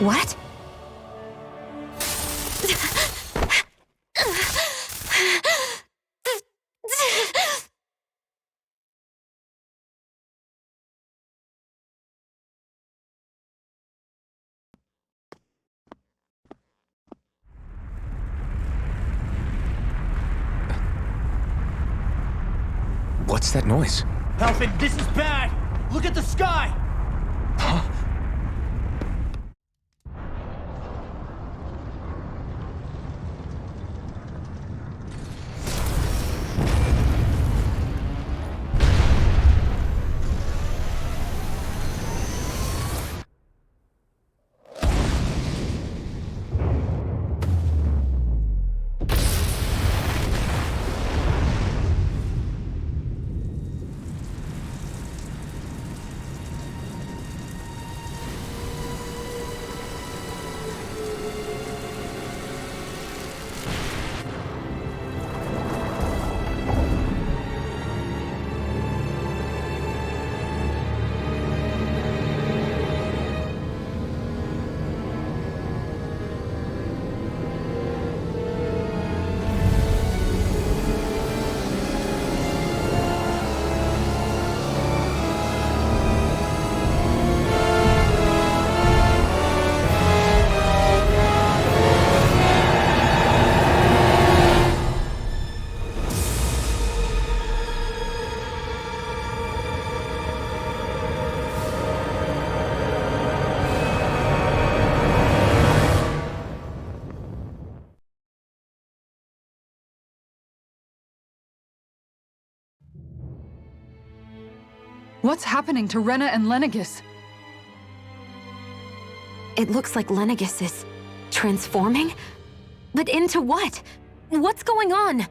What? What's that noise? Alfred, this is bad! Look at the sky! Huh? What's happening to Rena and Lenegis? It looks like Lenegis is transforming? But into what? What's going on?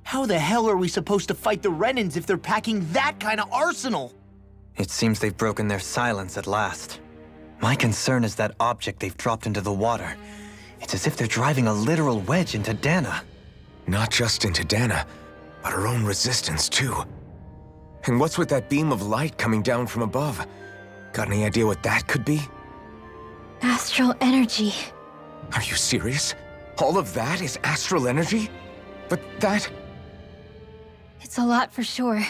How the hell are we supposed to fight the Renans if they're packing that kind of arsenal? It seems they've broken their silence at last. My concern is that object they've dropped into the water. It's as if they're driving a literal wedge into Dana. Not just into Dana, but her own resistance too. And what's with that beam of light coming down from above? Got any idea what that could be? Astral energy. Are you serious? All of that is astral energy? But that... It's a lot for sure.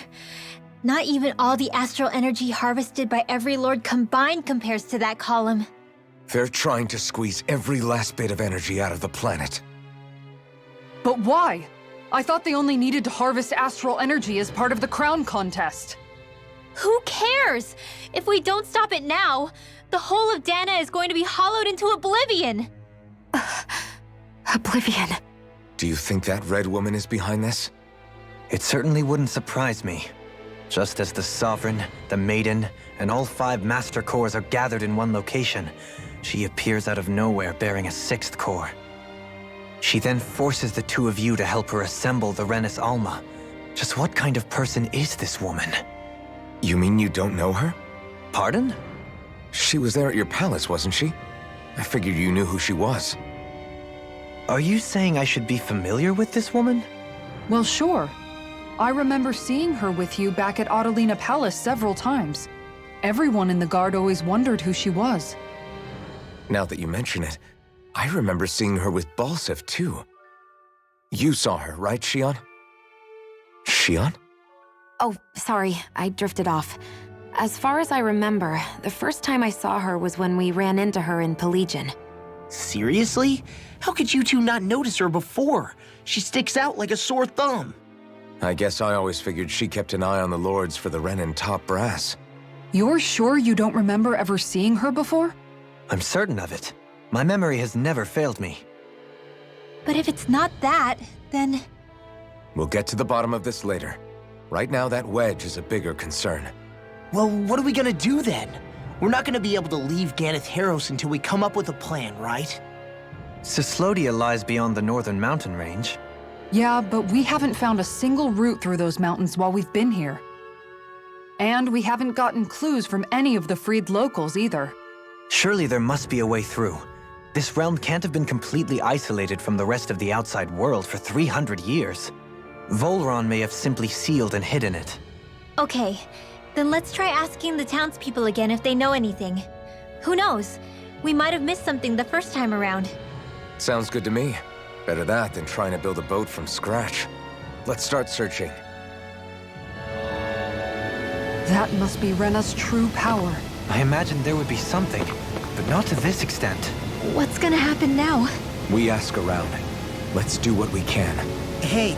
Not even all the astral energy harvested by every lord combined compares to that column. They're trying to squeeze every last bit of energy out of the planet. But why? I thought they only needed to harvest astral energy as part of the crown contest. Who cares? If we don't stop it now, the whole of Dana is going to be hollowed into oblivion. Oblivion. Do you think that red woman is behind this? It certainly wouldn't surprise me. Just as the Sovereign, the Maiden, and all 5 Master Cores are gathered in one location, she appears out of nowhere bearing a 6th core. She then forces the 2 of you to help her assemble the Renis Alma. Just what kind of person is this woman? You mean you don't know her? Pardon? She was there at your palace, wasn't she? I figured you knew who she was. Are you saying I should be familiar with this woman? Well, sure. I remember seeing her with you back at Adelina Palace several times. Everyone in the guard always wondered who she was. Now that you mention it, I remember seeing her with Balsif, too. You saw her, right, Shion? Shion? Oh, sorry, I drifted off. As far as I remember, the first time I saw her was when we ran into her in Pelegion. Seriously? How could you two not notice her before? She sticks out like a sore thumb. I guess I always figured she kept an eye on the lords for the Renan top brass. You're sure you don't remember ever seeing her before? I'm certain of it. My memory has never failed me. But if it's not that, then... We'll get to the bottom of this later. Right now, that wedge is a bigger concern. Well, what are we gonna do then? We're not gonna be able to leave Ganeth Haros until we come up with a plan, right? Cyslodia lies beyond the northern mountain range. Yeah, but we haven't found a single route through those mountains while we've been here. And we haven't gotten clues from any of the freed locals either. Surely there must be a way through. This realm can't have been completely isolated from the rest of the outside world for 300 years. Vholran may have simply sealed and hidden it. Okay, then let's try asking the townspeople again if they know anything. Who knows? We might have missed something the first time around. Sounds good to me. Better that than trying to build a boat from scratch. Let's start searching. That must be Rena's true power. I imagined there would be something, but not to this extent. What's gonna happen now? We ask around. Let's do what we can. Hey,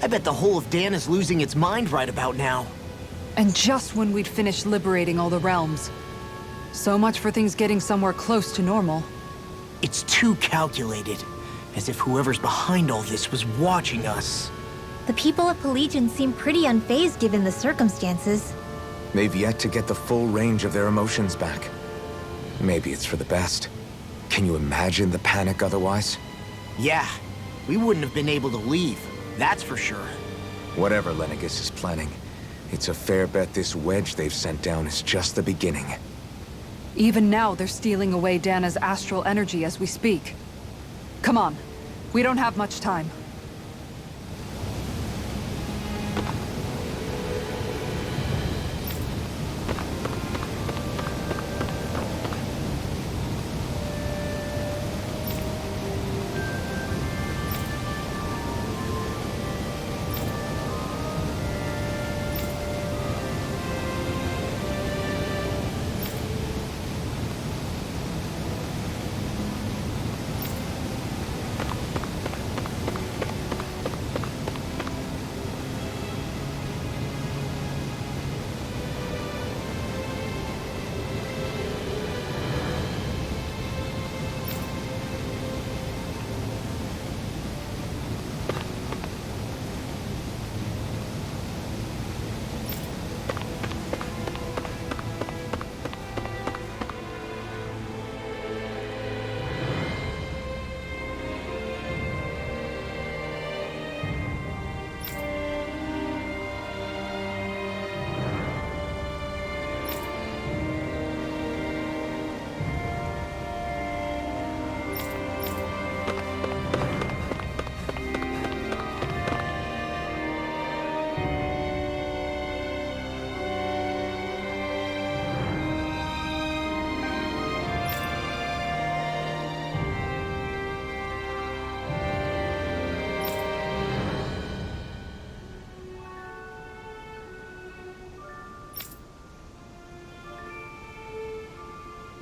I bet the whole of Dan is losing its mind right about now. And just when we'd finished liberating all the realms. So much for things getting somewhere close to normal. It's too calculated, as if whoever's behind all this was watching us. The people of Pelegion seem pretty unfazed given the circumstances. They've yet to get the full range of their emotions back. Maybe it's for the best. Can you imagine the panic otherwise? Yeah, we wouldn't have been able to leave, that's for sure. Whatever Lenegis is planning, it's a fair bet this wedge they've sent down is just the beginning. Even now, they're stealing away Dana's astral energy as we speak. Come on. We don't have much time.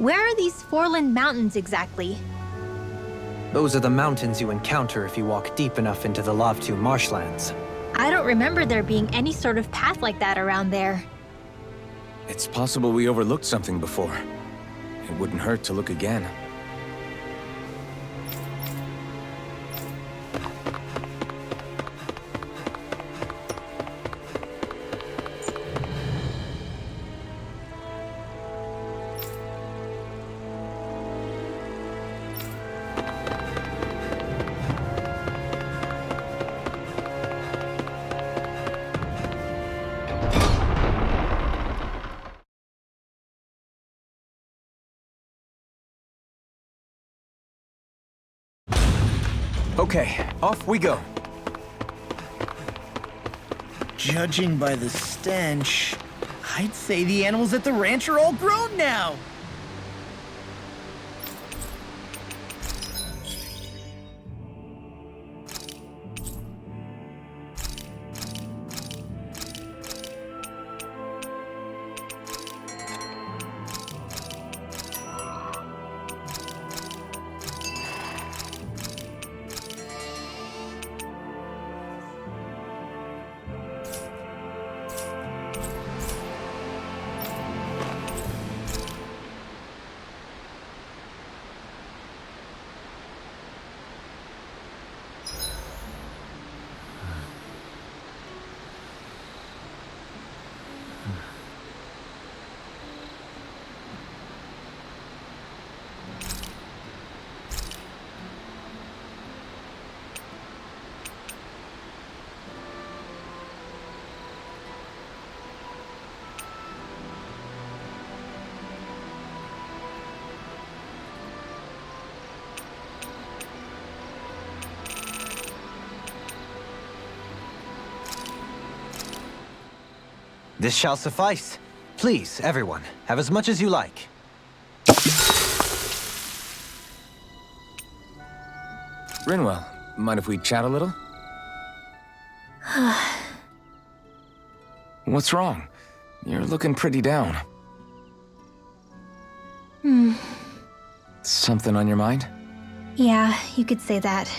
Where are these Forland mountains exactly? Those are the mountains you encounter if you walk deep enough into the Lavtu Marshlands. I don't remember there being any sort of path like that around there. It's possible we overlooked something before. It wouldn't hurt to look again. Okay, off we go. Judging by the stench, I'd say the animals at the ranch are all grown now. This shall suffice. Please, everyone, have as much as you like. Rinwell, mind if we chat a little? What's wrong? You're looking pretty down. Something on your mind? Yeah, you could say that.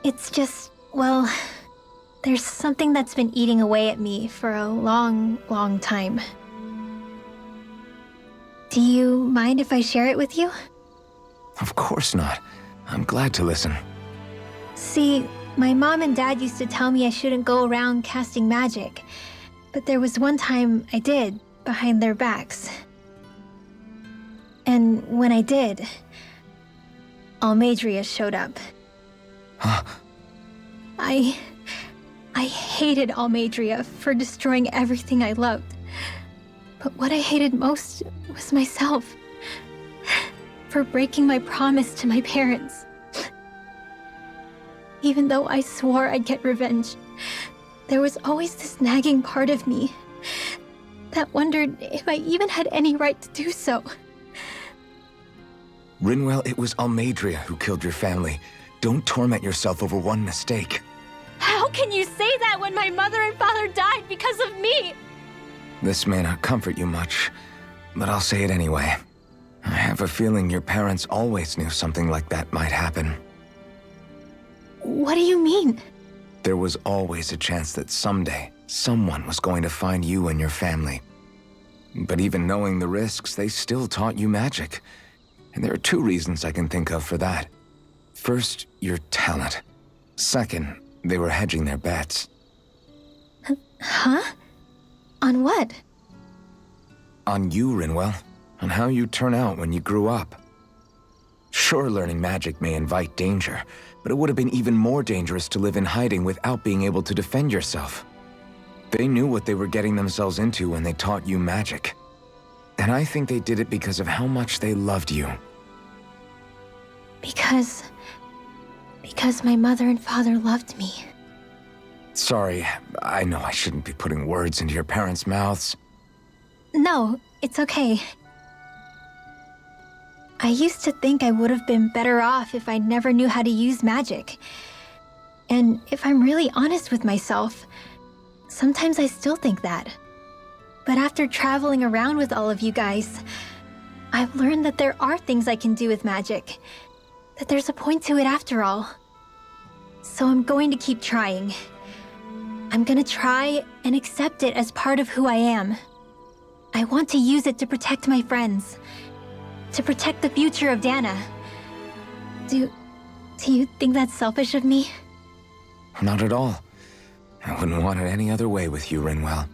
It's just, well, there's something that's been eating away at me for a long, long time. Do you mind if I share it with you? Of course not. I'm glad to listen. See, my mom and dad used to tell me I shouldn't go around casting magic. But there was one time I did, behind their backs. And when I did, Almadria showed up. Huh? I hated Almadria for destroying everything I loved. But what I hated most was myself. For breaking my promise to my parents. Even though I swore I'd get revenge, there was always this nagging part of me that wondered if I even had any right to do so. Rinwell, it was Almadria who killed your family. Don't torment yourself over one mistake. How can you say that when my mother and father died because of me? This may not comfort you much, but I'll say it anyway. I have a feeling your parents always knew something like that might happen. What do you mean? There was always a chance that someday, someone was going to find you and your family. But even knowing the risks, they still taught you magic. And there are two reasons I can think of for that. First, your talent. Second, they were hedging their bets. Huh? On what? On you, Rinwell. On how you turn out when you grew up. Sure, learning magic may invite danger, but it would have been even more dangerous to live in hiding without being able to defend yourself. They knew what they were getting themselves into when they taught you magic. And I think they did it because of how much they loved you. Because my mother and father loved me. Sorry, I know I shouldn't be putting words into your parents' mouths. No, it's okay. I used to think I would have been better off if I never knew how to use magic. And if I'm really honest with myself, sometimes I still think that. But after traveling around with all of you guys, I've learned that there are things I can do with magic. That there's a point to it after all. So I'm going to keep trying. I'm gonna try and accept it as part of who I am. I want to use it to protect my friends. To protect the future of Dana. Do you think that's selfish of me? Not at all. I wouldn't want it any other way with you, Rinwell.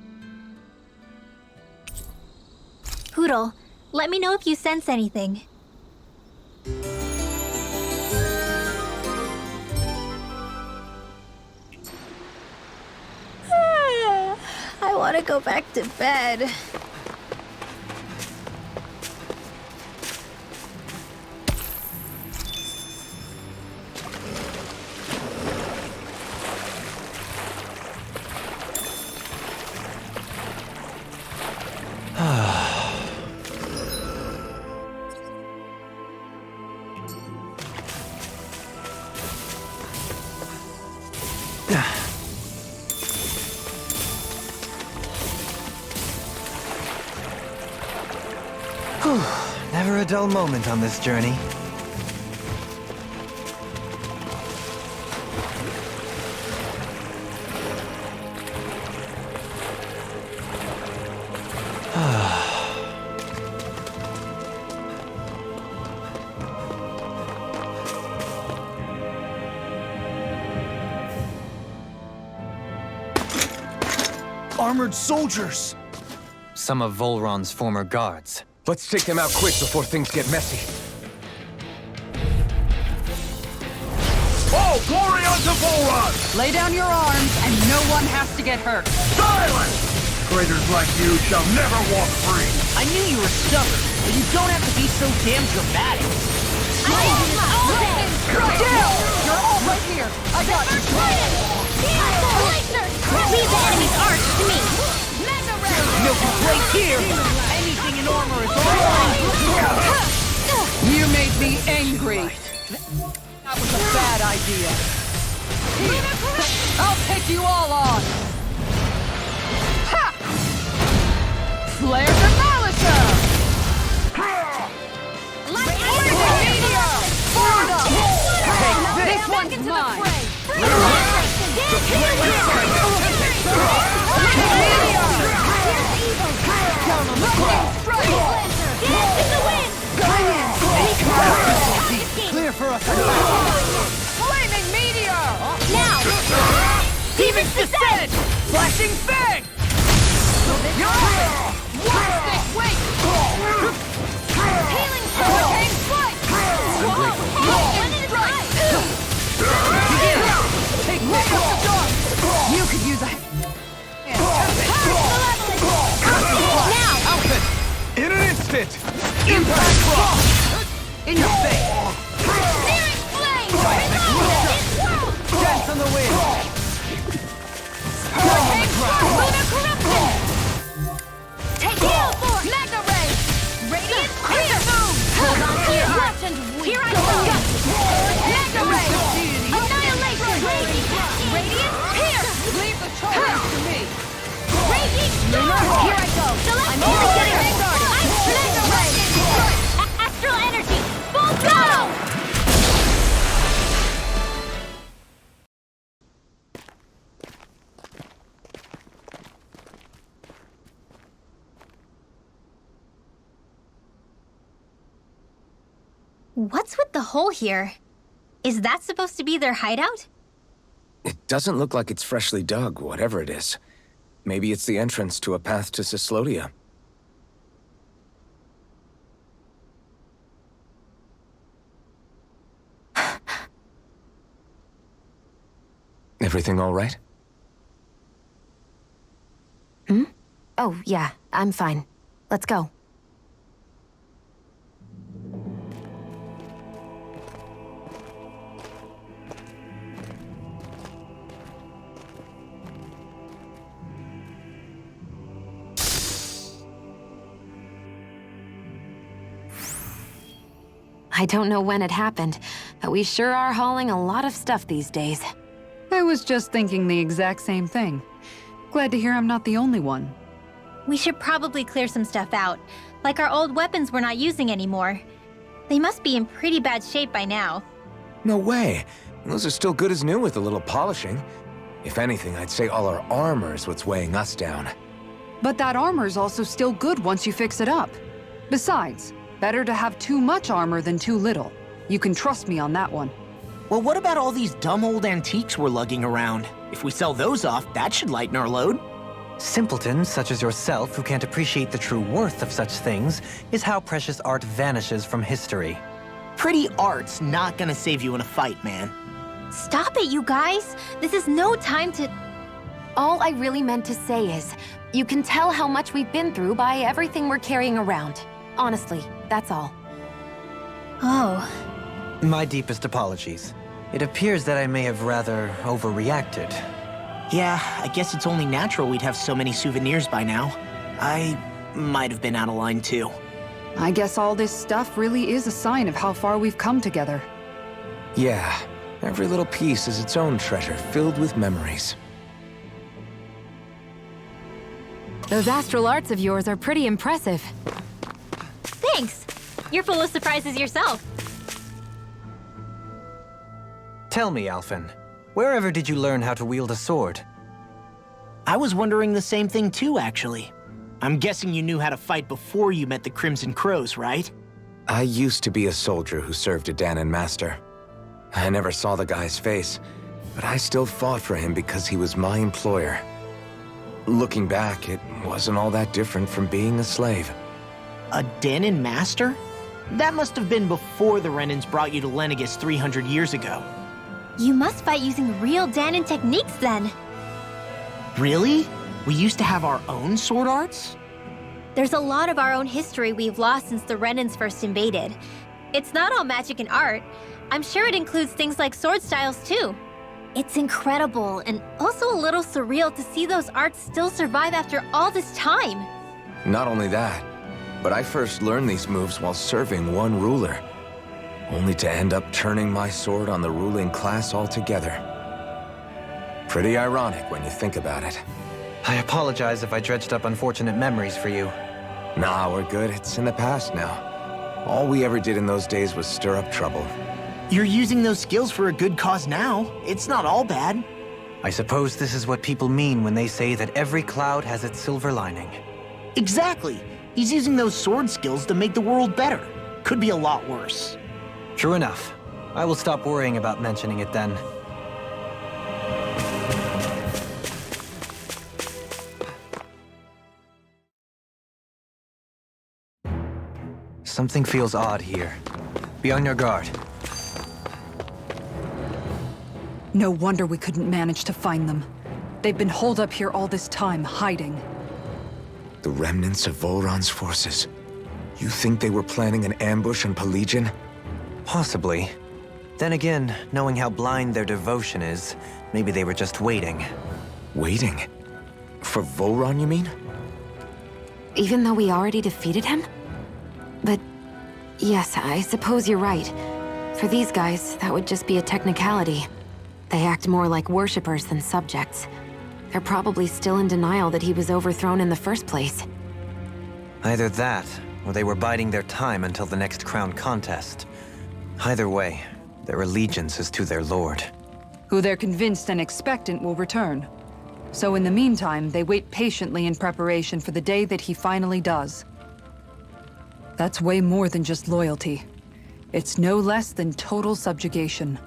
Poodle, let me know if you sense anything. I want to go back to bed. Never a dull moment on this journey. Armored soldiers! Some of Vholran's former guards. Let's take them out quick before things get messy. Oh, glory unto Vholran! Lay down your arms, and no one has to get hurt. Silence! Traitors like you shall never walk free! I knew you were stubborn, but you don't have to be so damn dramatic. Down! You're all right here. I got you. Leave the enemy's arch to me. No complaints here! Anything in armor is all right! You made me angry. That was a bad idea. I'll take you all on. Ha! Flare the Malisa! Meteor! Forward up! This one's mine! Clear for us. Flaming meteor! Now! Demon's descent! Flashing fang! You're up! One stick, wait! Healing Hurricane flight! Lightning strike! Take right up the dark! You could use a... Now! Outfit! In an instant! Impact frost! In your face! Searing flame! Reload! Dance on the wind! Hurricane strike! Lunar corruption! Take heal for Magna Ray! Radiant clear! Hold on to your left and here I go! Magna Ray! Annihilation! Radiant pierce! Leave the charge to me! Raging storm! Here I go! I'm only getting started! I'm Magna Ray! Astral energy! Full throttle! What's with the hole here? Is that supposed to be their hideout? It doesn't look like it's freshly dug, whatever it is. Maybe it's the entrance to a path to Cyslodia. Everything all right? Oh, yeah, I'm fine. Let's go. I don't know when it happened, but we sure are hauling a lot of stuff these days. I was just thinking the exact same thing. Glad to hear I'm not the only one. We should probably clear some stuff out, like our old weapons we're not using anymore. They must be in pretty bad shape by now. No way. Those are still good as new with a little polishing. If anything, I'd say all our armor is what's weighing us down. But that armor's also still good once you fix it up. Besides, better to have too much armor than too little. You can trust me on that one. Well, what about all these dumb old antiques we're lugging around? If we sell those off, that should lighten our load. Simpletons such as yourself who can't appreciate the true worth of such things is how precious art vanishes from history. Pretty art's not gonna save you in a fight, man. Stop it, you guys! This is no time to... All I really meant to say is, you can tell how much we've been through by everything we're carrying around. Honestly, that's all. Oh. My deepest apologies. It appears that I may have rather overreacted. Yeah, I guess it's only natural we'd have so many souvenirs by now. I might have been out of line too. I guess all this stuff really is a sign of how far we've come together. Yeah, every little piece is its own treasure, filled with memories. Those astral arts of yours are pretty impressive. Thanks! You're full of surprises yourself. Tell me, Alphen, wherever did you learn how to wield a sword? I was wondering the same thing too, actually. I'm guessing you knew how to fight before you met the Crimson Crows, right? I used to be a soldier who served a Danon master. I never saw the guy's face, but I still fought for him because he was my employer. Looking back, it wasn't all that different from being a slave. A Danon master? That must have been before the Renans brought you to Lenegis 300 years ago. You must fight using real Danon techniques then. Really? We used to have our own sword arts? There's a lot of our own history we've lost since the Renans first invaded. It's not all magic and art. I'm sure it includes things like sword styles too. It's incredible and also a little surreal to see those arts still survive after all this time. Not only that, but I first learned these moves while serving one ruler. only to end up turning my sword on the ruling class altogether. Pretty ironic when you think about it. I apologize if I dredged up unfortunate memories for you. Nah, we're good. It's in the past now. All we ever did in those days was stir up trouble. You're using those skills for a good cause now. It's not all bad. I suppose this is what people mean when they say that every cloud has its silver lining. Exactly. He's using those sword skills to make the world better. Could be a lot worse. True enough. I will stop worrying about mentioning it then. Something feels odd here. Be on your guard. No wonder we couldn't manage to find them. They've been holed up here all this time, hiding. The remnants of Vholran's forces. You think they were planning an ambush on Pelegion? Possibly. Then again, knowing how blind their devotion is, maybe they were just waiting. Waiting? For Vholran, you mean? Even though we already defeated him? But yes, I suppose you're right. For these guys, that would just be a technicality. They act more like worshippers than subjects. They're probably still in denial that he was overthrown in the first place. Either that, or they were biding their time until the next crown contest. Either way, their allegiance is to their lord. Who they're convinced and expectant will return. So in the meantime, they wait patiently in preparation for the day that he finally does. That's way more than just loyalty. It's no less than total subjugation.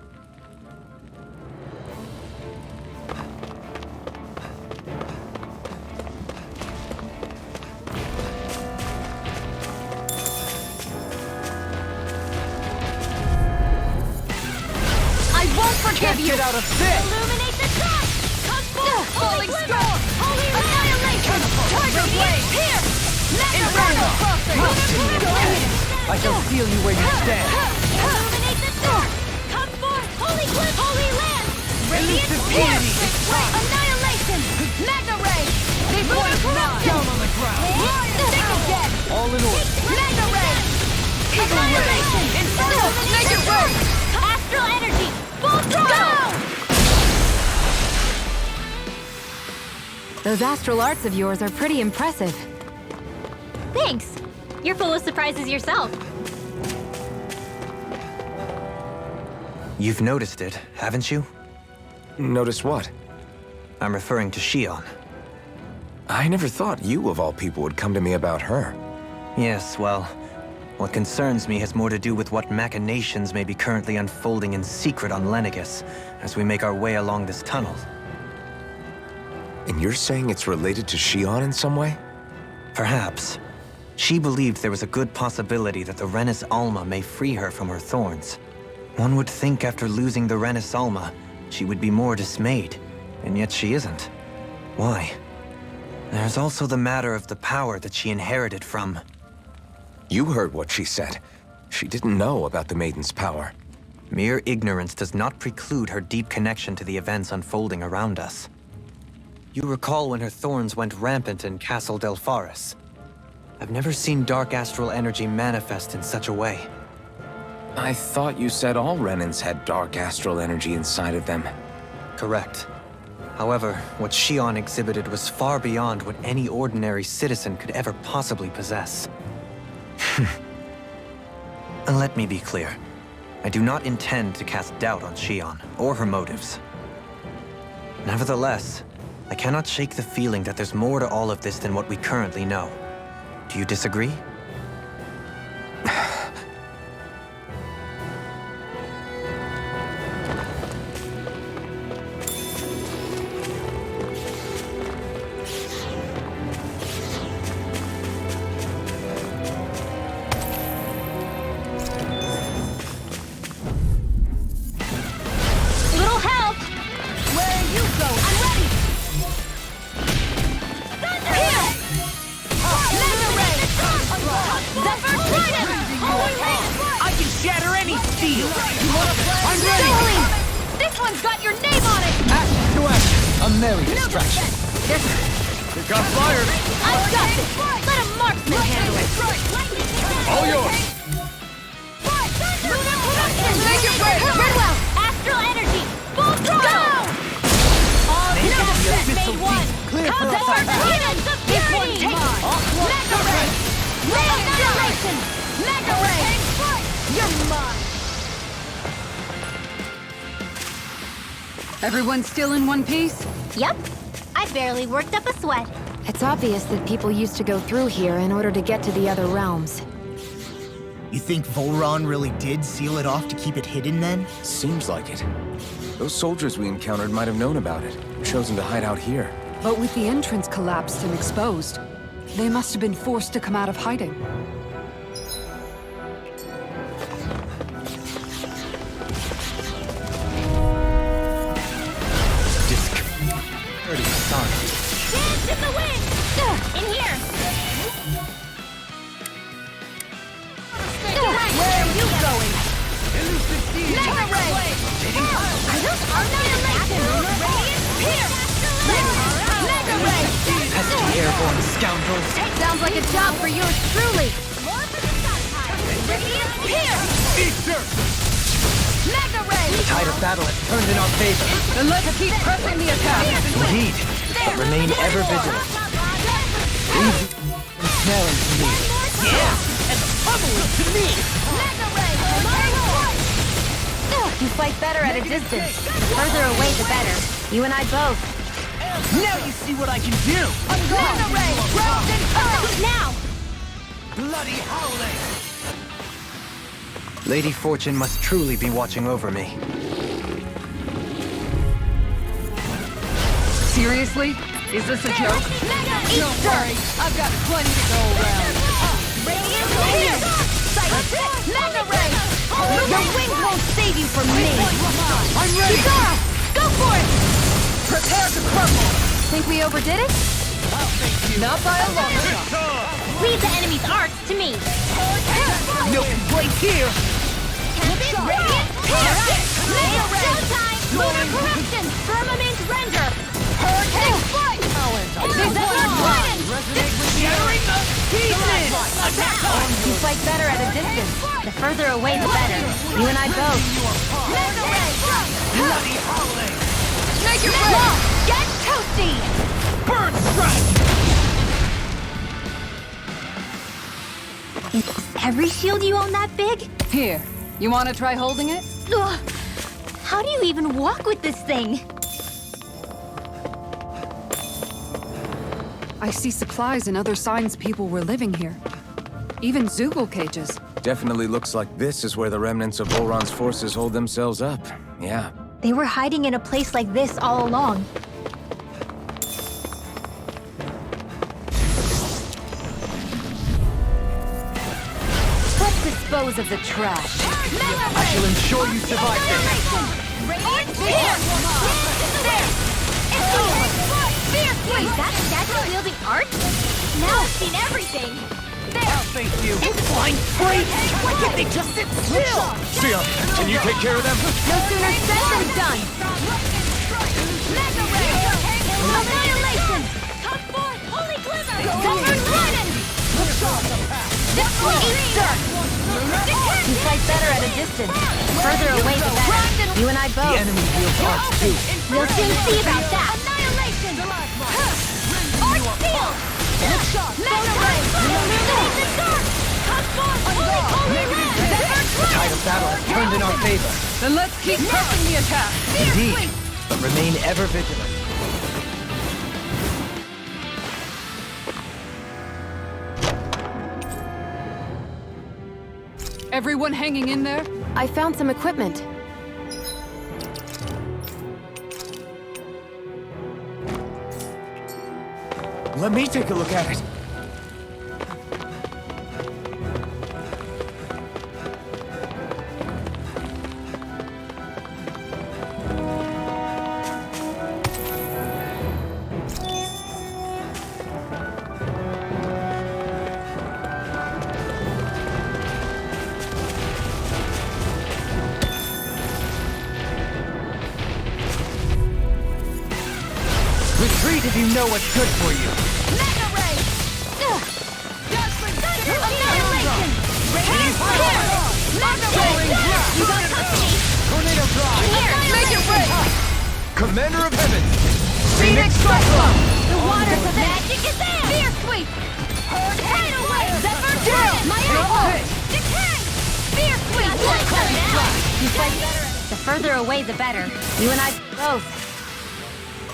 Get out of this! Illuminate the top! Come forth! Falling storm! Holy annihilation! Target blade! Here! Inferno! I shall feel you where you stand. Illuminate the dark! Come forth! Holy cliff! Holy land! Radiant here! Annihilation! Magna ray! They point down on the ground! Think again! All in order. Magna ray! Annihilation! Inferno! Magna ray! Astral energy! Full throttle! Those astral arts of yours are pretty impressive. Thanks. You're full of surprises yourself. You've noticed it, haven't you? Notice what? I'm referring to Xion. I never thought you, of all people, would come to me about her. Yes, well, what concerns me has more to do with what machinations may be currently unfolding in secret on Lenegis as we make our way along this tunnel. And you're saying it's related to Xion in some way? Perhaps. She believed there was a good possibility that the Renis Alma may free her from her thorns. One would think after losing the Renis Alma, she would be more dismayed, and yet she isn't. Why? There's also the matter of the power that she inherited from... You heard what she said. She didn't know about the Maiden's power. Mere ignorance does not preclude her deep connection to the events unfolding around us. You recall when her thorns went rampant in Castle Delpharis. I've never seen dark astral energy manifest in such a way. I thought you said all Renans had dark astral energy inside of them. Correct. However, what Xion exhibited was far beyond what any ordinary citizen could ever possibly possess. And let me be clear. I do not intend to cast doubt on Xion, or her motives. Nevertheless, I cannot shake the feeling that there's more to all of this than what we currently know. Do you disagree? Little help! Where are you going? I'm ready! Thunder! Here! Magna ray! Zephyr Trident! Holy hand! I can shatter any steel! I'm ready! This one's got your name on it! Action to action! A merry distraction. It got fired! I've got this! Let a marksman handle it! All yours! Thunder! Cannon! This one takes! Mega Ray! Annihilation! Mega Ray! You're mine! Everyone still in one piece? Yep. I barely worked up a sweat. It's obvious that people used to go through here in order to get to the other realms. You think Vholran really did seal it off to keep it hidden then? Seems like it. Those soldiers we encountered might have known about it, chosen to hide out here. But with the entrance collapsed and exposed, they must have been forced to come out of hiding. Dance in the wind! In here! Where are you going? Mega Ray! Annihilation! Here! Mega Ray! Pesky airborne scoundrels! Sounds like a job for yours truly! Here! Mega Ray! The tide of battle has turned in our favor. Then let's keep pressing the attack! Indeed, but remain ever vigilant. Leave ensnaring to me. Yeah! And pummeling to me! Mega Ray! You fight better at a distance. The further away, the better. You and I both. Now you see what I can do! Mega Ray! Round and pound! Now! Bloody howling! Lady Fortune must truly be watching over me. Seriously? Is this a joke? Don't worry, I've got plenty to go around. Radiant here! Mega Ray! Your wings won't save you from me! I'm ready! Kizara! Go for it! Prepare to crumble! Think we overdid it? Not by a long shot. Leave the enemy's arts to me! No complaints here! Radiant here! Mega Ray! Showtime! Lunar corruption! Firmament render! Hurricane flight! This one! Shattering the pieces! Attack on! You fight better at a distance. The further away, the better. You and I both. Mega Ray! Bloody howling! Make it rain! Get toasty! Bird strike! Is every shield you own that big? Here, you want to try holding it? Ugh. How do you even walk with this thing? I see supplies and other signs people were living here. Even Zoogle cages. Definitely looks like this is where the remnants of Vholran's forces hold themselves up. Yeah. They were hiding in a place like this all along. Let's dispose of the trash. I shall ensure you survive this. Wait, that statue wielding art? Now I've seen everything! Thank you! Flying freaks! Why can't they just sit still? Sia, can you take care of them? No sooner said than done. Mega Ray! Annihilation! Come forth, Holy Glimmer! Silver Cannon! This will eat dirt! You fight better at a distance. The further away, the better. You and I The both. enemy wields arts too. We'll soon see about that! Annihilation! Art field! Mega Ray! Illuminate the dark! Come forth, Holy The tide of battle has turned in our favor. Then let's keep pressing the attack! Indeed, but remain ever vigilant. Everyone hanging in there? I found some equipment. Let me take a look at it. Retreat if you know what's good for you. Mega Ray! Annihilation! Radiant here! Mega Ray! You don't touch me! Tornado drive. Here! Make it rain! Commander of Heaven. Phoenix Strike! The one Honor to this! Magic is in! Fear sweep! Right away! Zephyr Drill! My elbow! Decay! Fear sweep! You fight better. The further away, the better. You and I both.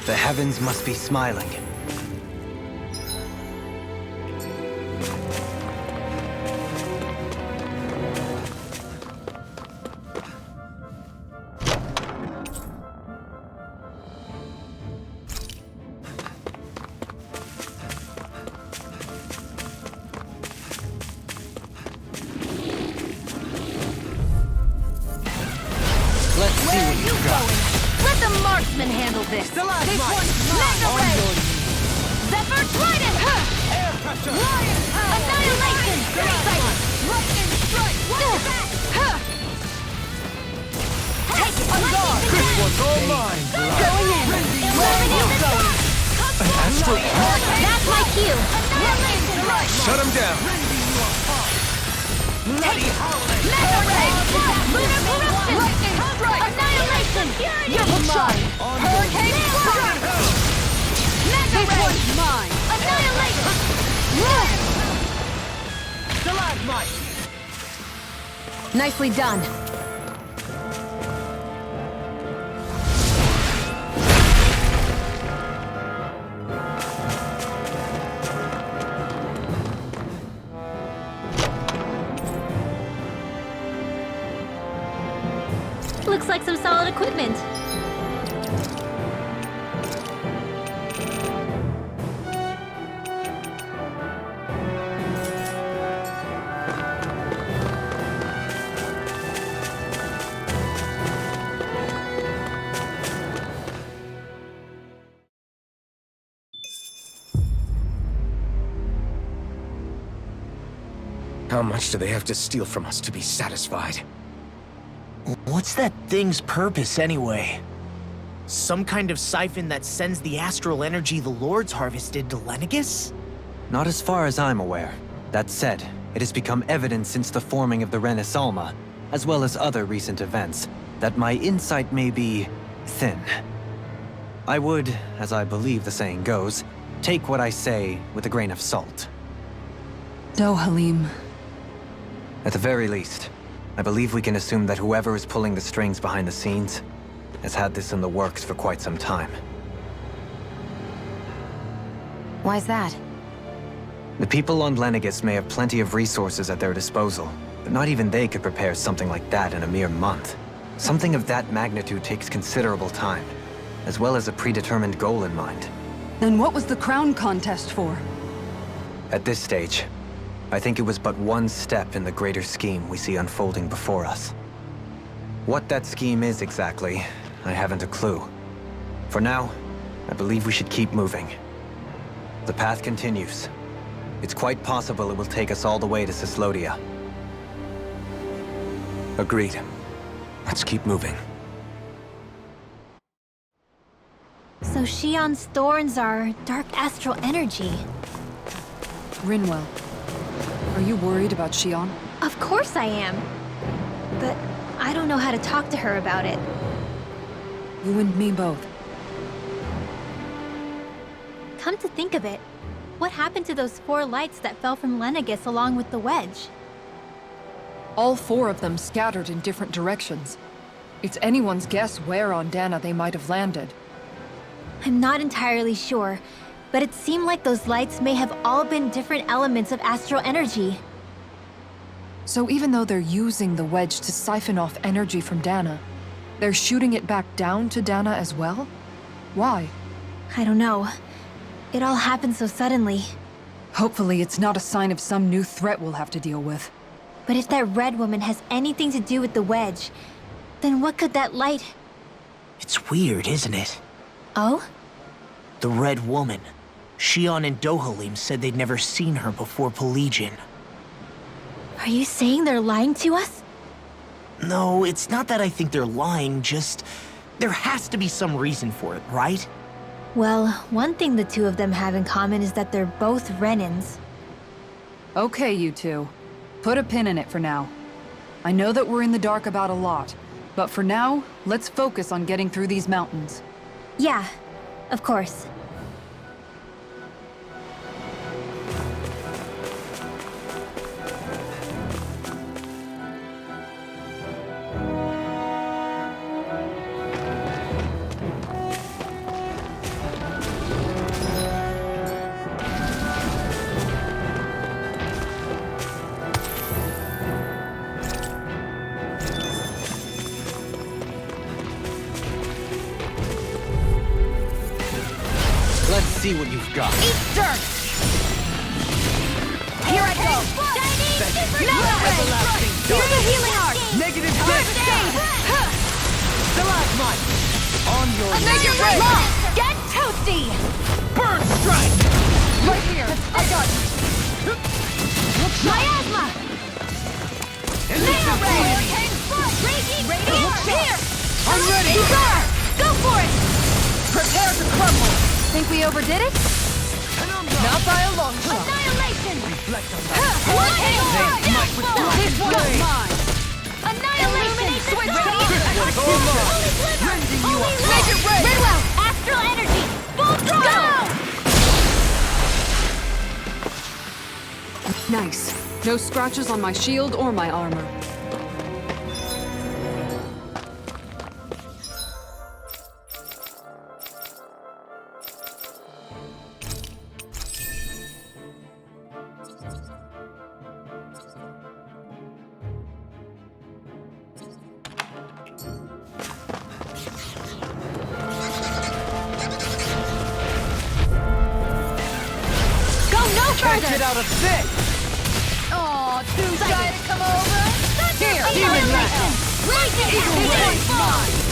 The heavens must be smiling. Let's see what you've got. Let the marksman handle this. Mega Ray! Zephyr Trident! Air pressure! Annihilation! Lightning strike! Take it! This one's all mine! Going in! Eliminate the dark! That's my cue! Annihilation! Shut him down! Take it! Mega Ray! Lunar Corruption! Lightning strike! Annihilation! You're mine! Hurricane Strike! Mega Ray! Mine! Annihilation! Stalagmite! Nicely done. Looks like some solid equipment. How much do they have to steal from us to be satisfied? What's that thing's purpose, anyway? Some kind of siphon that sends the astral energy the Lords harvested to Lenegus? Not as far as I'm aware. That said, it has become evident since the forming of the Renaissance, as well as other recent events, that my insight may be thin. I would, as I believe the saying goes, take what I say with a grain of salt. Halim. At the very least, I believe we can assume that whoever is pulling the strings behind the scenes has had this in the works for quite some time. Why's that? The people on Lenegus may have plenty of resources at their disposal, but not even they could prepare something like that in a mere month. Something of that magnitude takes considerable time, as well as a predetermined goal in mind. Then what was the crown contest for? At this stage, I think it was but one step in the greater scheme we see unfolding before us. What that scheme is exactly, I haven't a clue. For now, I believe we should keep moving. The path continues. It's quite possible it will take us all the way to Cyslodia. Agreed. Let's keep moving. So Shion's thorns are dark astral energy. Rinwell. Are you worried about Shion? Of course I am. But I don't know how to talk to her about it. You and me both. Come to think of it, what happened to those 4 lights that fell from Lenegus along with the wedge? All 4 of them scattered in different directions. It's anyone's guess where on Dana they might have landed. I'm not entirely sure, but it seemed like those lights may have all been different elements of astral energy. So even though they're using the wedge to siphon off energy from Dana, they're shooting it back down to Dana as well? Why? I don't know. It all happened so suddenly. Hopefully it's not a sign of some new threat we'll have to deal with. But if that red woman has anything to do with the wedge, then what could that light... It's weird, isn't it? Oh? The Red Woman. Shion and Dohalim said they'd never seen her before Pelegion. Are you saying they're lying to us? No, it's not that I think they're lying, just... there has to be some reason for it, right? Well, one thing the 2 of them have in common is that they're both Renans. Okay, you 2. Put a pin in it for now. I know that we're in the dark about a lot, but for now, let's focus on getting through these mountains. Yeah, of course. see what you've got. Eat dirt! Here I go! Everlasting Here's a healing art! Negative First aid! Stalagmite! On your Another ray! Get toasty! burn strike! Right here! I got you! Miasma! Nail ray! Radiant here! I'm ready! Bizarre! Go for it! Prepare to crumble! Think we overdid it? Not by a long shot! Annihilation! Reflect on This one's Blade. mine! Annihilation! Switch Holy Rending you up! Make it red! Very well! Astral energy! Full throttle! Nice. No scratches on my shield or my armor. Go no Can't further! get out of this! Aw, too shy to come over? Here, Annihilation! Lightning! Eagle ray!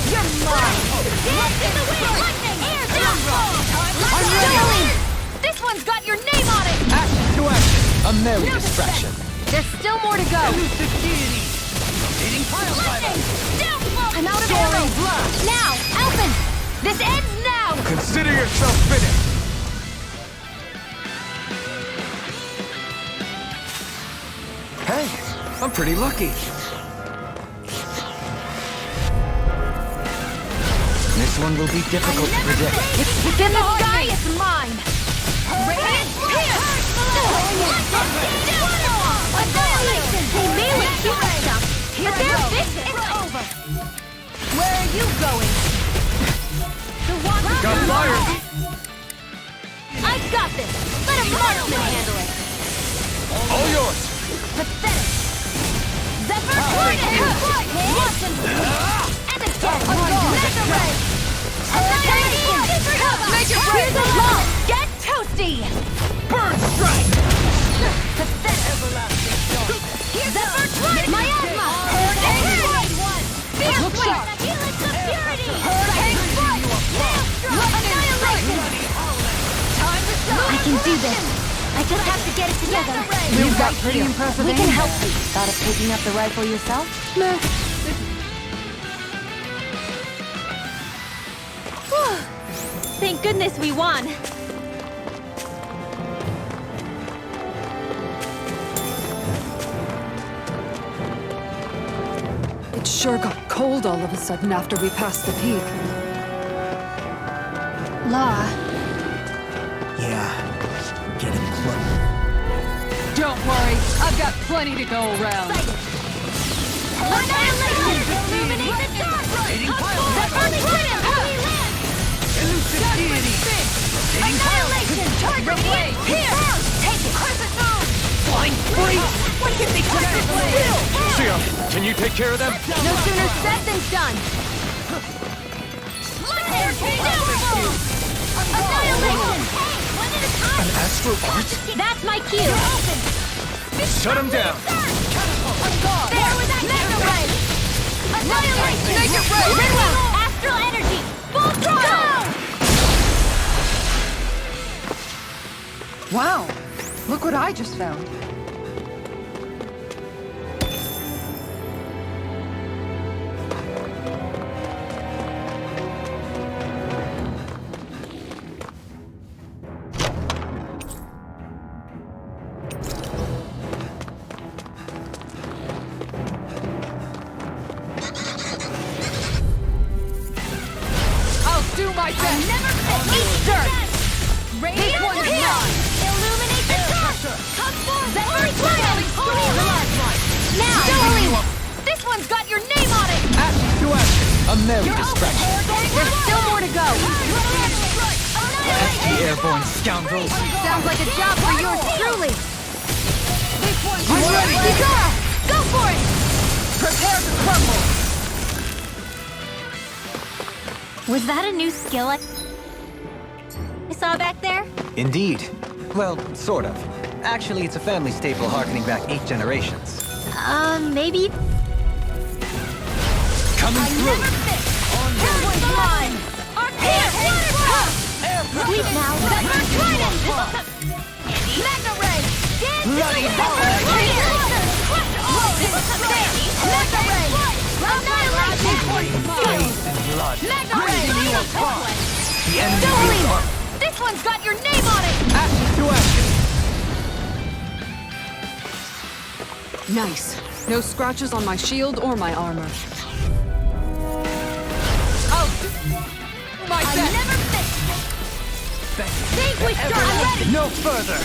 You're mine! Dance in the wind! Lightning! Air downfall! I'm ready! This one's got your name on it! Action to action! A merry distraction. There's still more to go! Elusive deity! Leading pile driver! Lightning! Downfall! I'm out of Soaring arrows! blast! Now! Alphen! This ends now! Consider yourself finished! Hey, I'm pretty lucky. This one will be difficult to predict. It's in the sky, it's mine! Radiant Pierce! Annihilation! They melee keep stuff, but their fix is over! Where are you going? The water Got fire! I got this! Let a marksman handle it! All yours! Pathetic! Zephyr Tornado! Once and and again! Mega Ray! Annihilation! Major Ray! Get toasty! Burn strike! Pathetic! Everlasting dark! Zephyr Tornado! Miasma! Fierce Wave! Helix of Purity! Hurricane Foot! Annihilation! Time to show! I can do this! I just have to get it together. You've got pretty impressive We aim. can help you. Thought of picking up the rifle yourself? Thank goodness we won. It sure got cold all of a sudden after we passed the peak. Law, Yeah, we're getting close. Don't worry, I've got plenty to go around. Annihilation! Illuminate the dark! Zephyr Tornado! Holy Land! Elusive deity! Annihilation! Target Wave! Here! Take it! Crescent Moon! Flying free! What can they crescent still? Sia, can you take care of them? No sooner said than done! Lightning! Downfall! Annihilation! One at a time! An astral art? That's my cue! Shut him down. There with that Mega Ray! Annihilation! Mega Ray! Very well! Astral energy! Full throttle! Wow, look what I just found. Do my best! Never eat dirt! Radiant Pierce! Illuminate the dark! Come forth! Zephyr Tornado! Holy Land! Now! This one's got your name on it! Action to action! A merry distraction! There's still more to go! The airborne scoundrels! Sounds like a job for yours truly! I'm ready! Bizarre! Go for it! Prepare to crumble! was that a new skill? saw back there? Indeed. Well, sort of. Actually, it's a family staple harkening back 8 generations. Maybe. Coming through! That one's mine! Arcade waterfall! Sweet now. The first trident! Magna ray! Bloody hell! Crush all! There! Magna ray! Annihilation! Faith and blood. Magna ray! The enemy Don't is leave! This one's got your name on it! ashes to ashes. Nice. No scratches on my shield or my armor. I never missed! Vanquished! I'm ready! No further.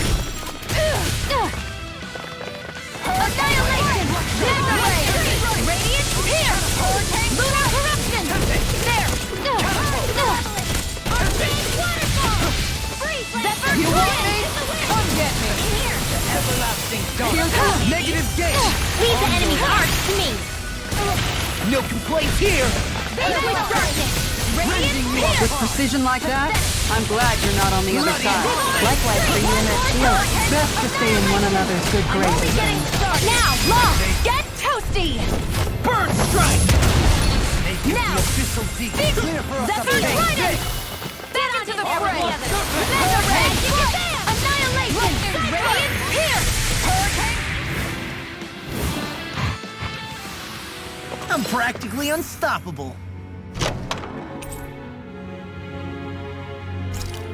Annihilation! Magna ray! Radiant here! Lunar corruption! There! Arcane waterfall! Freeze! Zephyr trident! Come get me! Everlasting dark. Negative gate. Leave the enemy's arcs to me! No complaints here. Vanquished darkness! Radiant here! With precision like that, I'm glad you're not on the other side. Likewise for you and that shield. Best to stay in one another's good I'm only graces. getting started! Now, Long! Get toasty! Bird strike. Now! Zephyr trident! Back into the fray! Mega ray! Annihilation! Radiant here! I'm practically unstoppable.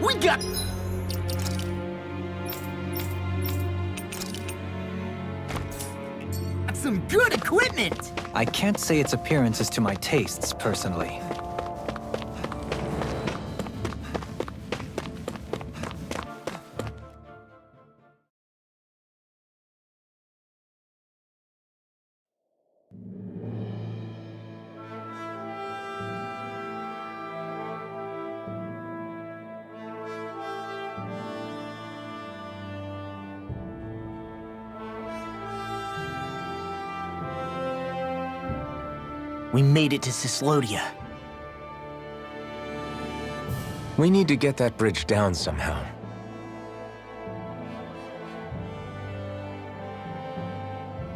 We got... some good equipment! I can't say its appearance is to my tastes, personally. We made it to Cyslodia. We need to get that bridge down somehow.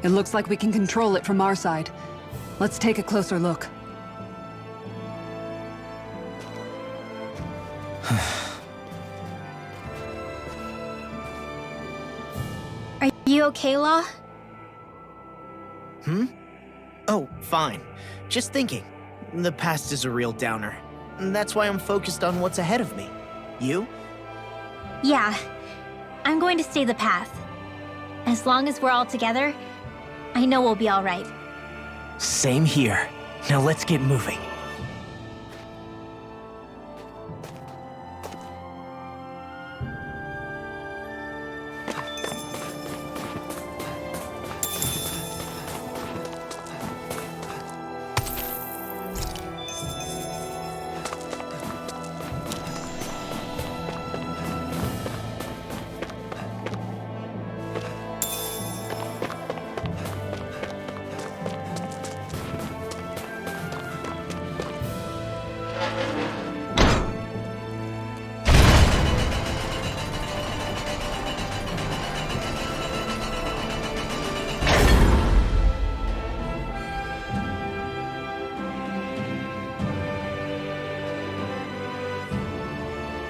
It looks like we can control it from our side. Let's take a closer look. Are you okay, Law? Oh, fine. Just thinking. The past is a real downer. That's why I'm focused on what's ahead of me. You? Yeah. I'm going to stay the path. As long as we're all together, I know we'll be all right. Same here. Now let's get moving.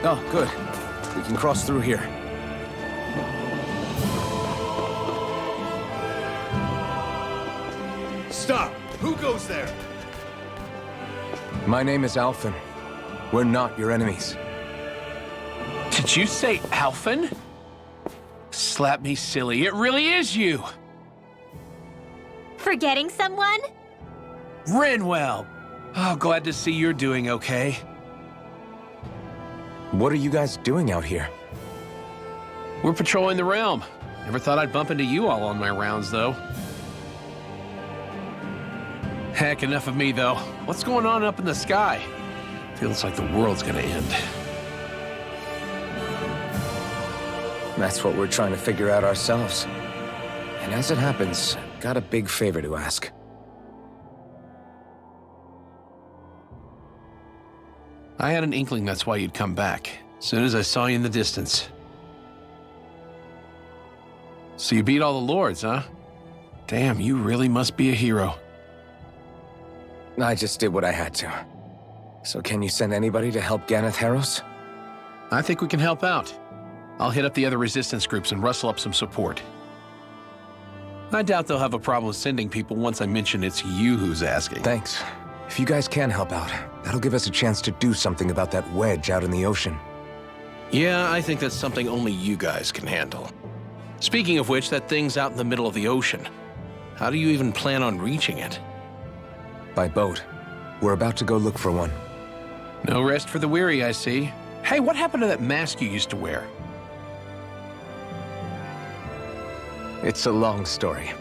Oh, good. We can cross through here. Stop! Who goes there? My name is Alphen. We're not your enemies. Did you say Alphen? Slap me silly, it really is you! Forgetting someone? Rinwell! Oh, glad to see you're doing okay. What are you guys doing out here? We're patrolling the realm. Never thought I'd bump into you all on my rounds, though. Heck, enough of me, though. What's going on up in the sky? Feels like the world's gonna end. That's what we're trying to figure out ourselves. And as it happens, got a big favor to ask. I had an inkling that's why you'd come back. Soon as I saw you in the distance. So you beat all the lords, huh? Damn, you really must be a hero. I just did what I had to. So can you send anybody to help Ganeth Heros? I think we can help out. I'll hit up the other resistance groups and rustle up some support. I doubt they'll have a problem sending people once I mention it's you who's asking. Thanks. If you guys can help out, that'll give us a chance to do something about that wedge out in the ocean. Yeah, I think that's something only you guys can handle. Speaking of which, that thing's out in the middle of the ocean. How do you even plan on reaching it? By boat. We're about to go look for one. No rest for the weary, I see. Hey, what happened to that mask you used to wear? It's a long story.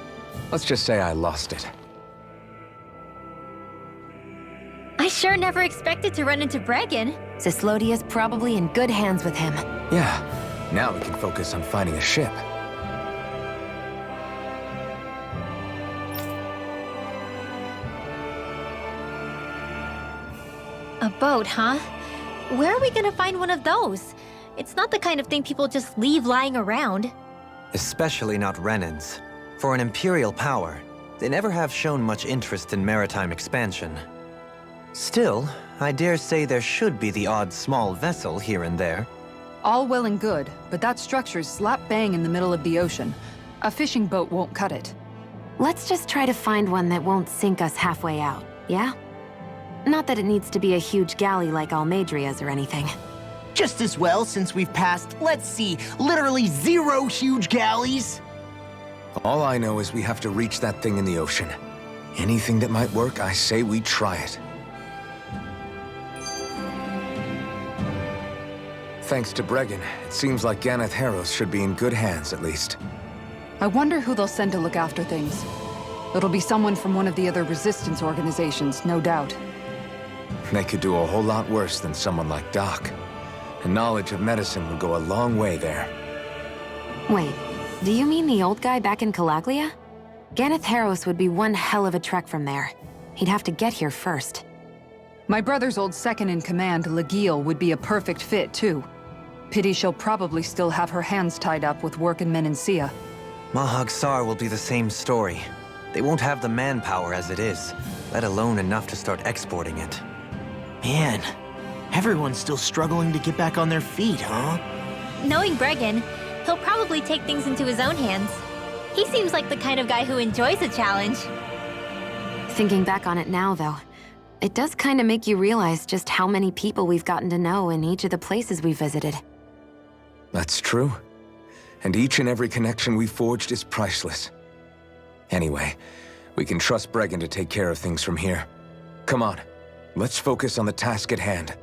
Let's just say I lost it. I sure never expected to run into Bregan. Cyslodia's probably in good hands with him. Yeah, now we can focus on finding a ship. A boat, huh? Where are we gonna find one of those? It's not the kind of thing people just leave lying around. Especially not Renans. For an Imperial power, they never have shown much interest in maritime expansion. Still, I dare say there should be the odd small vessel here and there. All well and good, but that structure's slap bang in the middle of the ocean. A fishing boat won't cut it. Let's just try to find one that won't sink us halfway out, yeah? Not that it needs to be a huge galley like Almadria's or anything. Just as well, since we've passed, let's see, literally 0 huge galleys. All I know is we have to reach that thing in the ocean. Anything that might work, I say we try it. Thanks to Bregan, it seems like Ganeth Heros should be in good hands, at least. I wonder who they'll send to look after things. It'll be someone from one of the other resistance organizations, no doubt. They could do a whole lot worse than someone like Doc. And knowledge of medicine would go a long way there. Wait, do you mean the old guy back in Calaglia? Ganeth Heros would be one hell of a trek from there. He'd have to get here first. My brother's old second-in-command, Legiel, would be a perfect fit, too. Pity she'll probably still have her hands tied up with work in Menancia. Mahag Sar will be the same story. They won't have the manpower as it is, let alone enough to start exporting it. Man, everyone's still struggling to get back on their feet, huh? Knowing Bregan, he'll probably take things into his own hands. He seems like the kind of guy who enjoys a challenge. Thinking back on it now, though, it does kind of make you realize just how many people we've gotten to know in each of the places we visited. That's true. And each and every connection we forged is priceless. Anyway, we can trust Bregan to take care of things from here. Come on, let's focus on the task at hand.